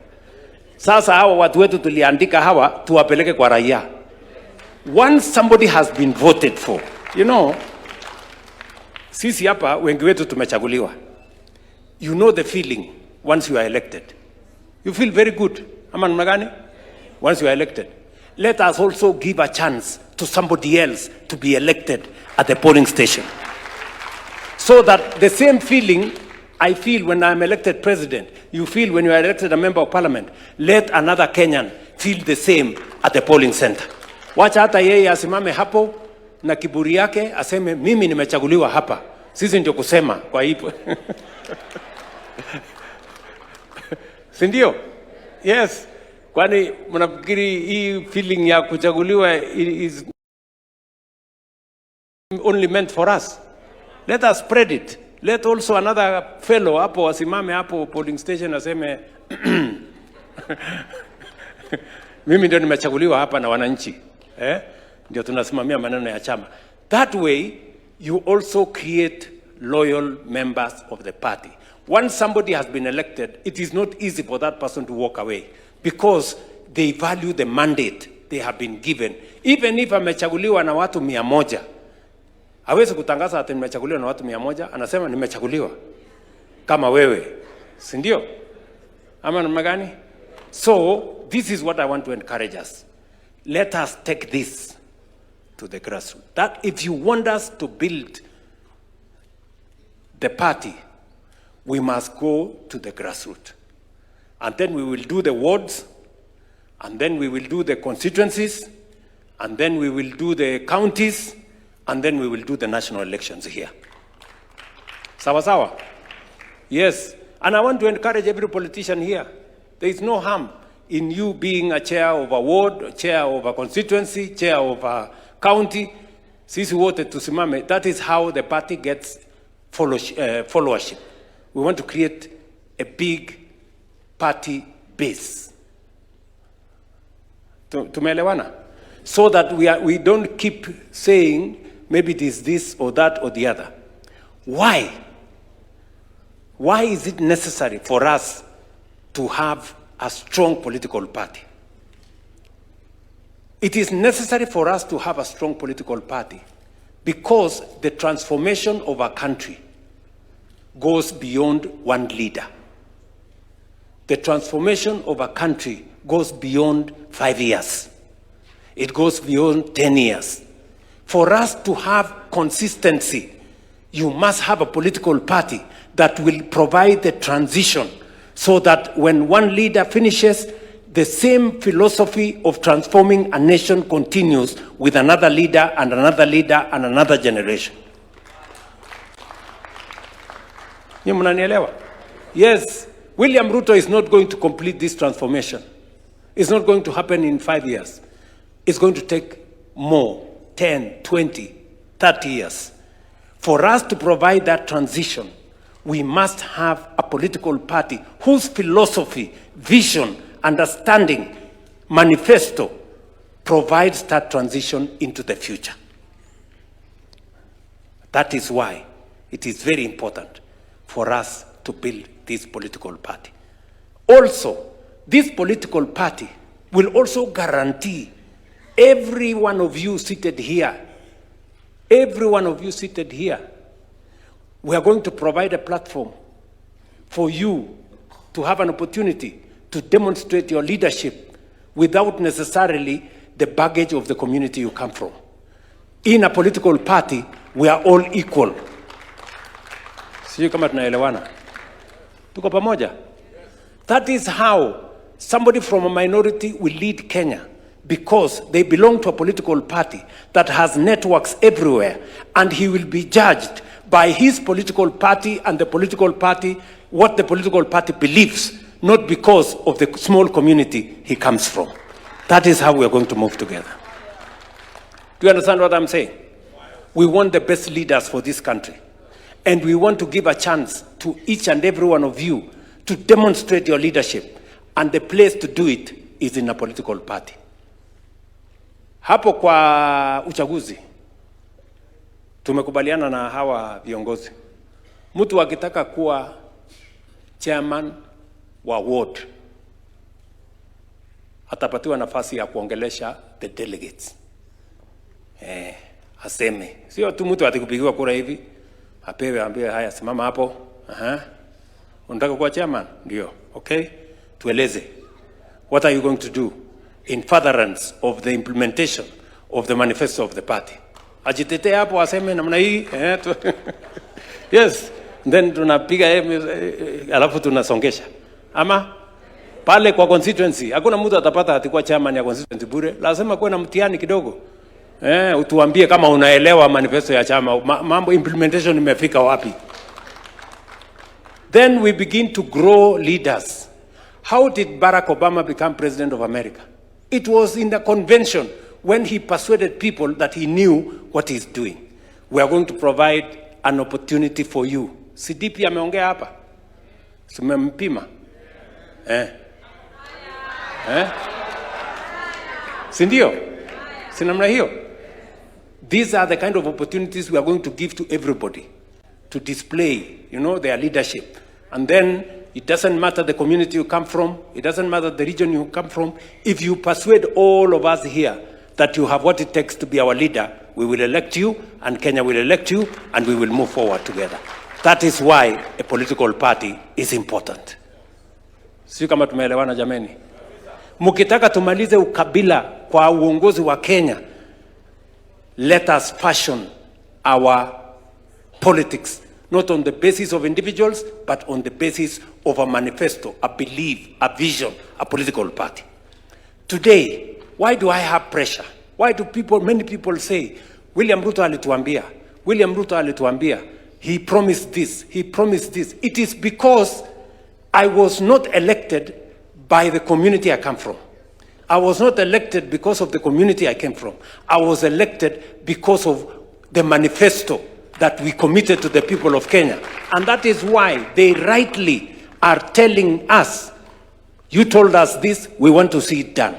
[SPEAKER 1] Sasa hawa watu wetu tuliandika hawa tuwapeleke kwa raia. Once somebody has been voted for, you know, sisi hapa wengi wetu tumechaguliwa. You know the feeling once you are elected. You feel very good. Ama namna gani? Once you are elected. Let us also give a chance to somebody else to be elected at the polling station. So that the same feeling I feel when I'm elected president, you feel when you are elected a member of parliament, let another Kenyan feel the same at the polling center. Wacha hata yeye asimame hapo na kiburi yake aseme mimi nimechaguliwa hapa. Sisi ndio kusema kwa hivyo. Si ndio? Yes. Kwani mnafikiri hii feeling ya kuchaguliwa is only meant for us? Let us spread it. Let also another fellow hapo asimame hapo polling station aseme mimi ndio nimechaguliwa hapa na wananchi. Ndio tunasimamia maneno ya chama. That way you also create loyal members of the party. Once somebody has been elected, it is not easy for that person to walk away because they value the mandate they have been given. Even if amechaguliwa na watu 100, hawezi kutangaza ati nimechaguliwa na watu 100, anasema nimechaguliwa kama wewe. Si ndio? Ama namna gani? So, this is what I want to encourage us. Let us take this to the grassroots. That if you want us to build the party, we must go to the grassroots. And then we will do the wards, and then we will do the constituencies, and then we will do the counties, and then we will do the national elections here. Sawa sawa? Yes. And I want to encourage every politician here. There is no harm in you being a chair of a ward, chair of a constituency, chair of a county. Sisi wote tusimame. That is how the party gets followership. We want to create a big party base. Tumeelewana? So that we don't keep saying maybe it is this or that or the other. Why? Why is it necessary for us to have a strong political party? It is necessary for us to have a strong political party because the transformation of a country goes beyond one leader. The transformation of a country goes beyond 5 years. It goes beyond 10 years. For us to have consistency, you must have a political party that will provide the transition so that when one leader finishes, the same philosophy of transforming a nation continues with another leader and another leader and another generation. Yes, William Ruto is not going to complete this transformation. It's not going to happen in 5 years. It's going to take more, 10, 20, 30 years. For us to provide that transition, we must have a political party whose philosophy, vision, understanding, manifesto provides that transition into the future. That is why it is very important for us to build this political party. Also, this political party will also guarantee every one of you seated here, we are going to provide a platform for you to have an opportunity to demonstrate your leadership without necessarily the baggage of the community you come from. In a political party, we are all equal. Sijui kama tunaelewana. Tuko pamoja? That is how somebody from a minority will lead Kenya. because they belong to a political party that has networks everywhere, and he will be judged by his political party and the political party, what the political party believes, not because of the small community he comes from. That is how we are going to move together. Do you understand what I'm saying? We want the best leaders for this country. And we want to give a chance to each and every one of you to demonstrate your leadership. And the place to do it is in a political party. Hapo kwa uchaguzi, tumekubaliana na hawa viongozi. Mtu akitaka kuwa chairman wa ward, atapatiwa nafasi ya kuongelesha the delegates. Aseme. Sio tu mtu atikupigiwa kura hivi, apewe ambiwe haya simama hapo. Unataka kuwa chairman? Ndio. Okay? Tueleze. What are you going to do in furtherance of the implementation of the manifesto of the party? Ajitete hapo aseme namna hii. Yes. Then tunapiga alafu tunasongesha. Ama pale kwa constituency, hakuna mtu atapata atakuwa chairman ya constituency bure. Lazima kuwe na mtihani kidogo. Utuambie kama unaelewa manifesto ya chama, mambo implementation imefika wapi. Then we begin to grow leaders. How did Barack Obama become president of America? It was in the convention when he persuaded people that he knew what he's doing. We are going to provide an opportunity for you. CDP ameongea hapa. Tumempima. Sindio? Sinamna hiyo? These are the kind of opportunities we are going to give to everybody to display, their leadership. And then it doesn't matter the community you come from, it doesn't matter the region you come from. If you persuade all of us here that you have what it takes to be our leader, we will elect you, and Kenya will elect you, and we will move forward together. That is why a political party is important. Sio kama tumeelewana jameni? Mukitaka tumalize ukabila kwa uongozi wa Kenya, let us fashion our politics, not on the basis of individuals, but on the basis of a manifesto, a belief, a vision, a political party. Today, why do I have pressure? Why do many people say, William Ruto alituambia, he promised this, he promised this. It is because I was not elected by the community I come from. I was not elected because of the community I came from. I was elected because of the manifesto that we committed to the people of Kenya. And that is why they rightly are telling us, you told us this, we want to see it done.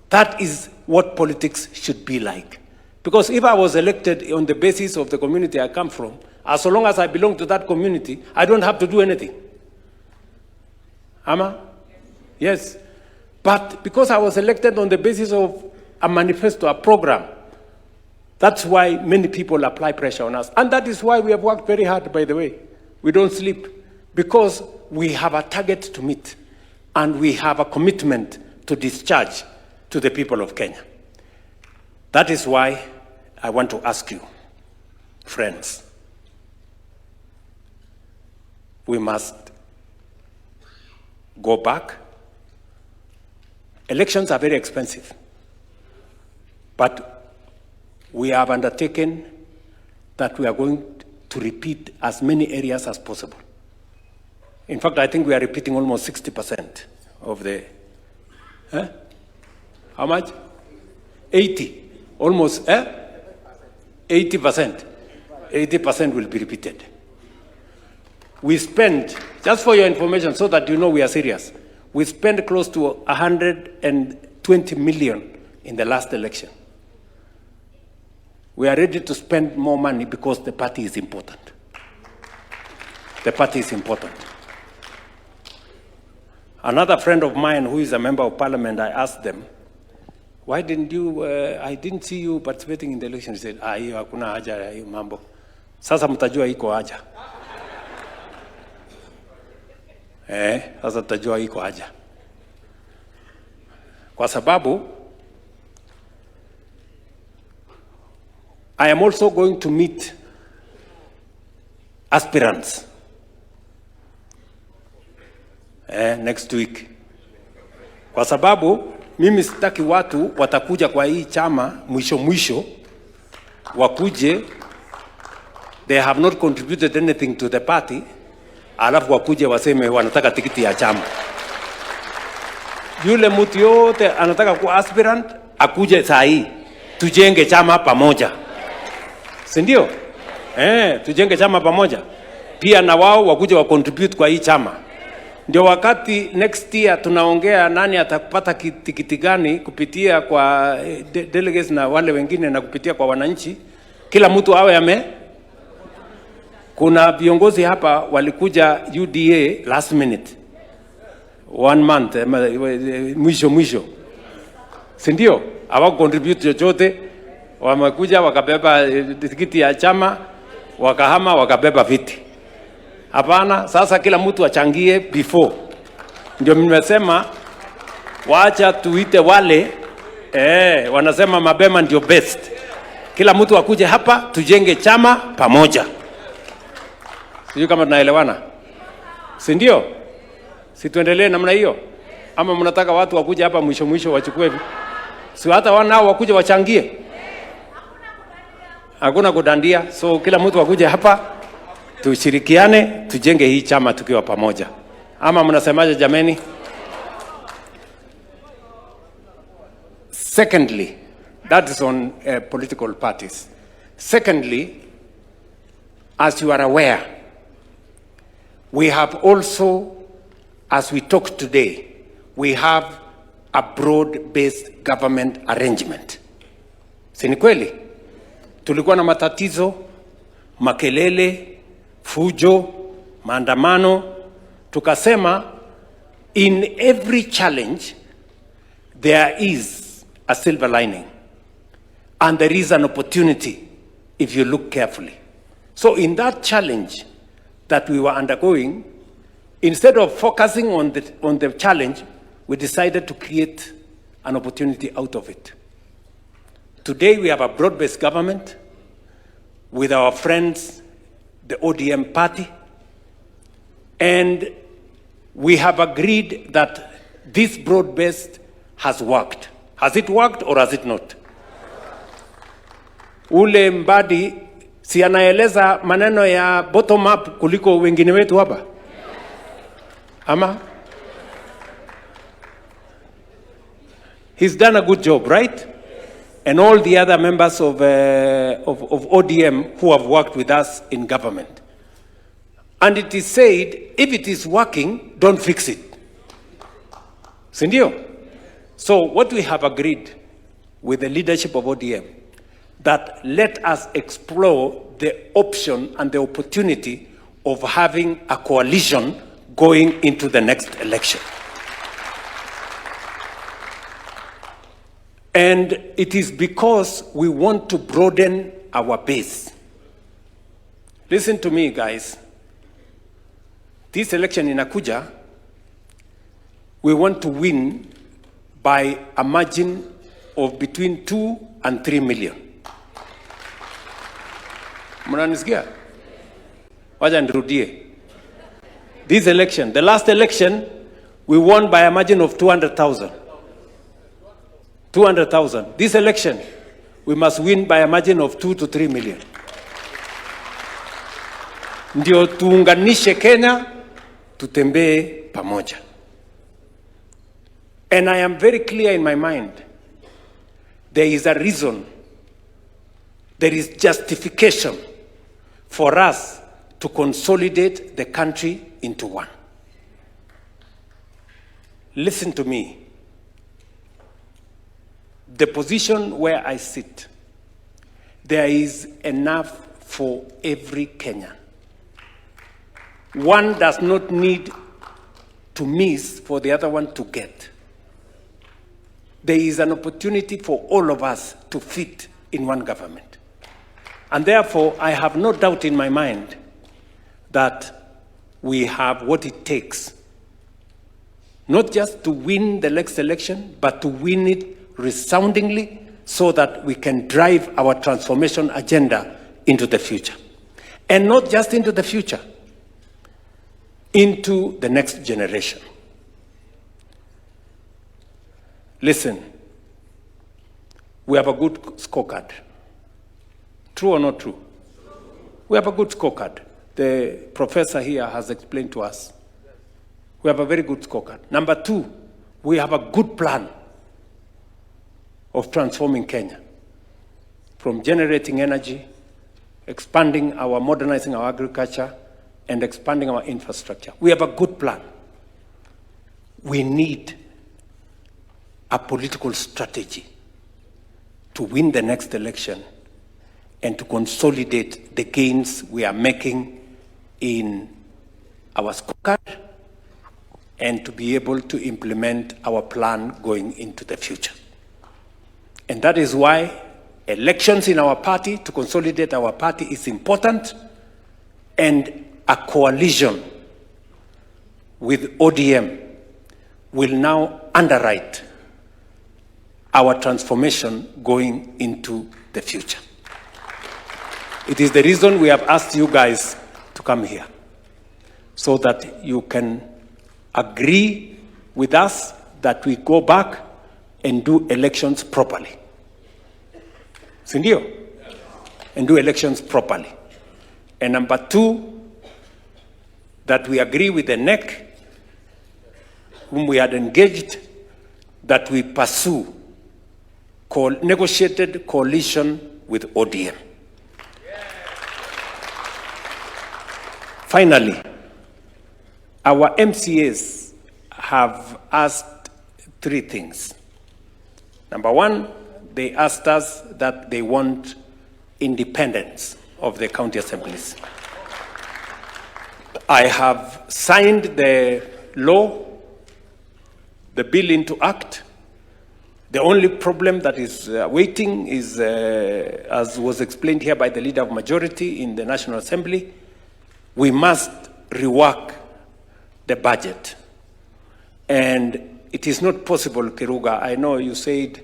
[SPEAKER 1] That is what politics should be like. Because if I was elected on the basis of the community I come from, as long as I belong to that community, I don't have to do anything. Ama? Yes. But because I was elected on the basis of a manifesto, a program, that's why many people apply pressure on us. And that is why we have worked very hard, by the way. We don't sleep. Because we have a target to meet. And we have a commitment to discharge to the people of Kenya. That is why I want to ask you, friends, we must go back. Elections are very expensive, but we have undertaken that we are going to repeat as many areas as possible. In fact, I think we are repeating almost 60% of the, how much? 80, almost, 80%. 80% will be repeated. We spend, just for your information, so that you know we are serious, we spent close to 120 million in the last election. We are ready to spend more money because the party is important. The party is important. Another friend of mine who is a member of parliament, I asked them, why didn't you, I didn't see you participating in the election. He said, hiyo hakuna haja ya hiyo mambo. Sasa mtajua iko haja. Sasa tutajua iko haja. Kwa sababu I am also going to meet aspirants next week. Kwa sababu Mimi sitaki watu watakuja kwa hii chama mwisho wakuje, they have not contributed anything to the party, alafu wakuje waseme wanataka tikiti ya chama. Yule mtu yote anataka kuwa aspirant akuje saa hii, tujenge chama pamoja, si ndio? Tujenge chama pamoja, pia na wao wakuje wa contribute kwa hii chama. Ndio wakati next year tunaongea nani atapata tikiti gani kupitia kwa delegates na wale wengine na kupitia kwa wananchi, kila mtu awe Kuna viongozi hapa walikuja UDA last minute, 1 month mwisho, si ndio? Hawa contribute chochote, wamekuja wakabeba tikiti ya chama, wakahama wakabeba viti. Hapana, sasa kila mtu achangie before. Ndio nimesema waacha tuite wale wanasema mapema ndio best. Kila mtu akuje hapa tujenge chama pamoja. Sijui kama tunaelewana, si ndio? Si tuendelee namna hiyo, ama mnataka watu wakuje hapa mwisho wachukue? Si hata wanao wakuje wachangie, hakuna kudandia. So kila mtu akuje hapa tushirikiane tujenge hii chama tukiwa pamoja. Ama mnasemaje jameni? Secondly, that is on political parties. Secondly, as you are aware, we have also, as we talk today, we have a broad-based government arrangement. Si ni kweli? Tulikuwa na matatizo, makelele, fujo, maandamano. Tukasema in every challenge there is a silver lining and there is an opportunity if you look carefully. So in that challenge that we were undergoing, instead of focusing on the challenge, we decided to create an opportunity out of it. Today we have a broad-based government with our friends, the ODM party, and we have agreed that this broad-based has worked. Has it worked or has it not? Ule Mbadi si anaeleza maneno ya bottom up kuliko wengine wetu hapa? Ama? He's done a good job, right? And all the other members of ODM who have worked with us in government. And it is said, if it is working, don't fix it. Sindio? So what we have agreed with the leadership of ODM, that let us explore the option and the opportunity of having a coalition going into the next election. And it is because we want to broaden our base. Listen to me, guys. This election in Akuja, we want to win by a margin of between 2 and 3 million. Mnanisikia? Wacha nirudie. This election, the last election, we won by a margin of 200,000. 200,000. This election, we must win by a margin of 2 to 3 million. Ndio tuunganishe Kenya, tutembee pamoja. And I am very clear in my mind, there is a reason, there is justification for us to consolidate the country into one. Listen to me. The position where I sit, there is enough for every Kenyan. One does not need to miss for the other one to get. There is an opportunity for all of us to fit in one government. And therefore, I have no doubt in my mind that we have what it takes, not just to win the next election, but to win it resoundingly so that we can drive our transformation agenda into the future. And not just into the future, into the next generation. listen, we have a good scorecard. True or not true? We have a good scorecard. The professor here has explained to us. We have a very good scorecard. Number two, we have a good plan of transforming Kenya, from generating energy, modernizing our agriculture, and expanding our infrastructure. We have a good plan. We need a political strategy to win the next election and to consolidate the gains we are making in our scorecard and to be able to implement our plan going into the future. And that is why elections in our party, to consolidate our party, is important, and a coalition with ODM will now underwrite our transformation going into the future. It is the reason we have asked you guys to come here, so that you can agree with us that we go back and do elections properly. Sindio? And do elections properly. And number two, that we agree with the NEC, whom we had engaged, that we pursue negotiated coalition with ODM. Finally, our MCAs have asked three things. Number one, they asked us that they want independence of the county assemblies. I have signed the law, the bill into act. The only problem that is waiting is, as was explained here by the Leader of Majority in the National Assembly, we must rework the budget. And it is not possible, Kiruga. I know you said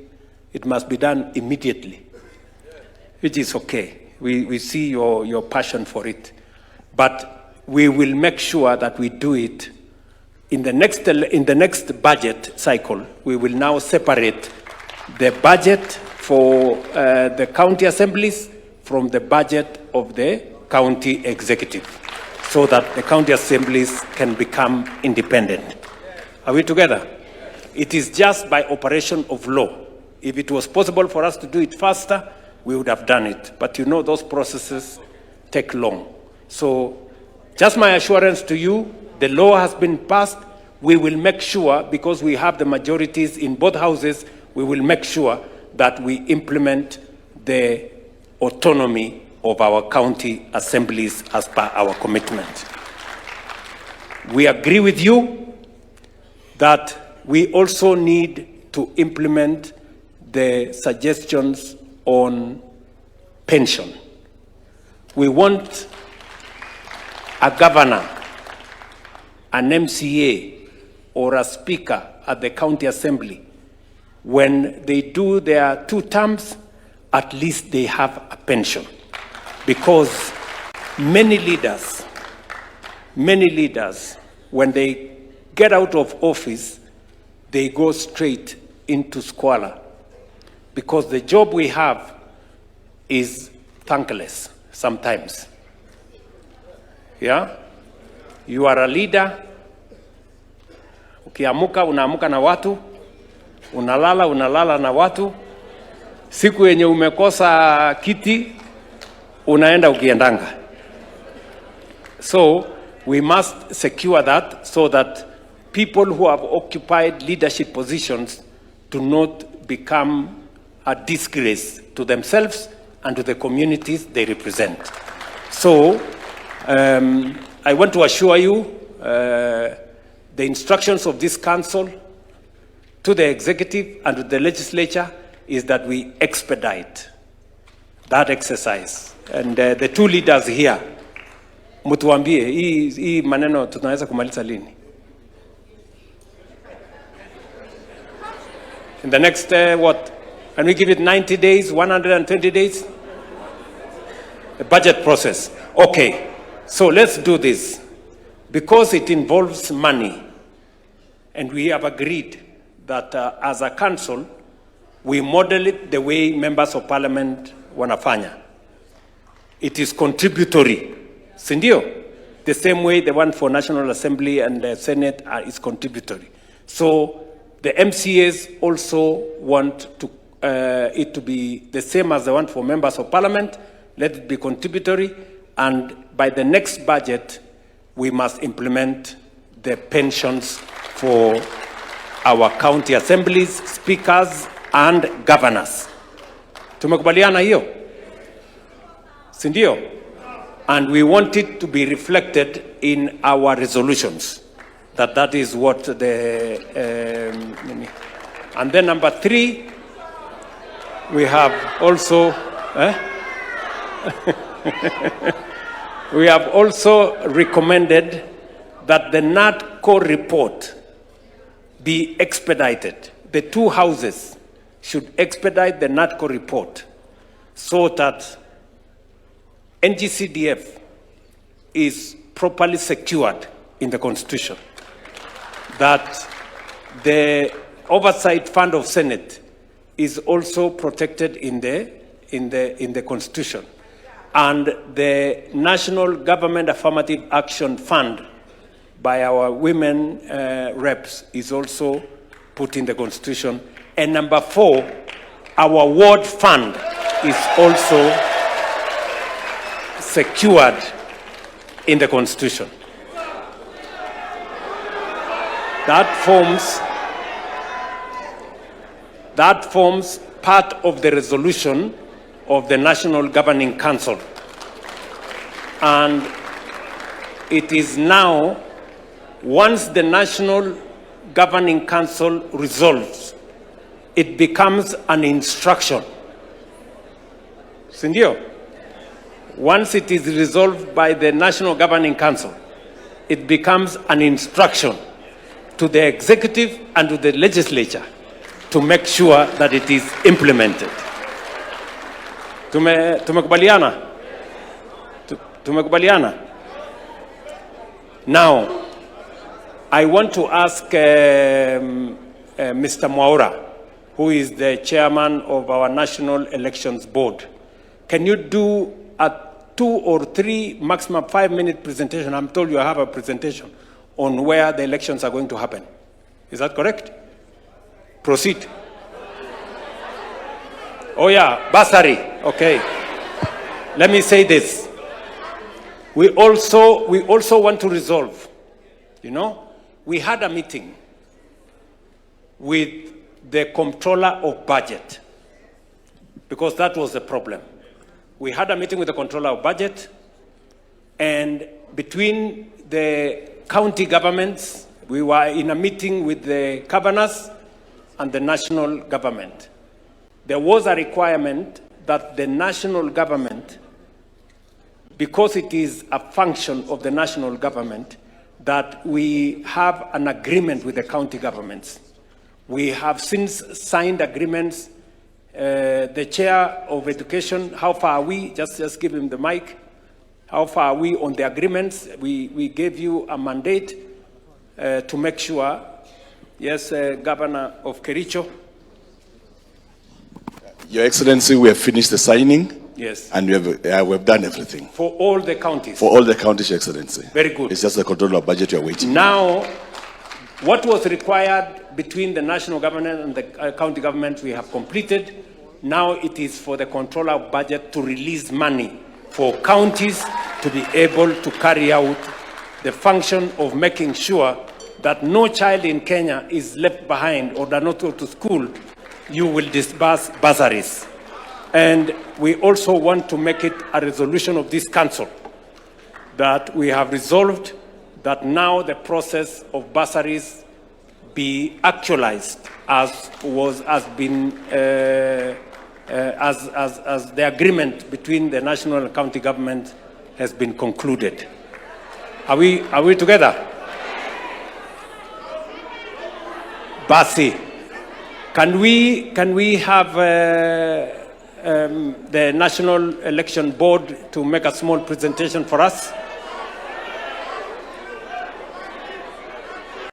[SPEAKER 1] it must be done immediately, which is okay. We see your passion for it. But we will make sure that we do it in the next budget cycle. We will now separate the budget for the county assemblies from the budget of the county executive, so that the county assemblies can become independent. Are we together? It is just by operation of law. If it was possible for us to do it faster, we would have done it. But you know, those processes take long. So just my assurance to you, the law has been passed. We will make sure, because we have the majorities in both houses, we will make sure that we implement the autonomy of our county assemblies as per our commitment. We agree with you that we also need to implement the suggestions on pension. We want a governor, an MCA, or a speaker at the county assembly. When they do their 2 terms, at least they have a pension. Because many leaders, when they get out of office, they go straight into squalor. Because the job we have is thankless sometimes. Yeah? You are a leader. Ukiamuka, unaamuka na watu. Unalala na watu. Siku yenye umekosa kiti, unaenda ukiendanga. So we must secure that, so that people who have occupied leadership positions do not become a disgrace to themselves and to the communities they represent. So I want to assure you, the instructions of this council to the executive and to the legislature is that we expedite that exercise. And the 2 leaders here, mutuambie, hii maneno tunaweza kumaliza lini? In the next, what? Can we give it 90 days, 120 days? The budget process. Okay, so let's do this. Because it involves money, and we have agreed that as a council, we model it the way members of parliament wanafanya. It is contributory, sindio? The same way the one for National Assembly and the Senate is contributory. So the MCAs also want to, it to be the same as the one for members of parliament. Let it be contributory, and by the next budget, we must implement the pensions for our county assemblies, speakers, and governors. Tumekubaliana hiyo? Sindio? And we want it to be reflected in our resolutions. That is what the... and then number 3, we have also... we have also recommended that the NADCO report be expedited. The 2 houses should expedite the NADCO report so that NGCDF is properly secured in the Constitution, that the oversight fund of Senate is also protected in the Constitution, and the National Government Affirmative Action Fund by our women reps is also put in the Constitution. And number 4, our ward fund is also secured in the Constitution. That forms part of the resolution of the National Governing Council. And it is now, once the National Governing Council resolves, it becomes an instruction. Sindio? Once it is resolved by the National Governing Council, it becomes an instruction to the executive and to the legislature to make sure that it is implemented. Tumekubaliana? Tumekubaliana? Now, I want to ask Mr. Mwaura, who is the chairman of our National Elections Board. Can you do a 2 or 3, maximum 5-minute presentation? I'm told you have a presentation on where the elections are going to happen. Is that correct? Proceed. Oh yeah, bursary. Okay. Let me say this. We also want to resolve. You know, we had a meeting with the Comptroller of Budget, because that was the problem. We had a meeting with the Comptroller of Budget, and between the county governments, we were in a meeting with the governors and the national government. There was a requirement that the national government, because it is a function of the national government, that we have an agreement with the county governments. We have since signed agreements. The chair of education, how far are we? Just give him the mic. How far are we on the agreements? We gave you a mandate to make sure. Yes, Governor of Kericho.
[SPEAKER 2] Your Excellency, we have finished the signing.
[SPEAKER 1] Yes.
[SPEAKER 2] And we have done everything.
[SPEAKER 1] For all the counties?
[SPEAKER 2] For all the counties, Your Excellency.
[SPEAKER 1] Very good.
[SPEAKER 2] It's just the control of budget you are waiting.
[SPEAKER 1] Now, what was required between the national government and the county government, we have completed. Now it is for the controller of budget to release money for counties to be able to carry out the function of making sure that no child in Kenya is left behind or does not go to school. You will disburse bursaries. And we also want to make it a resolution of this council that we have resolved that now the process of bursaries be actualized as the agreement between the national and county government has been concluded. Are we together? Basi, can we have the National Election Board to make a small presentation for us?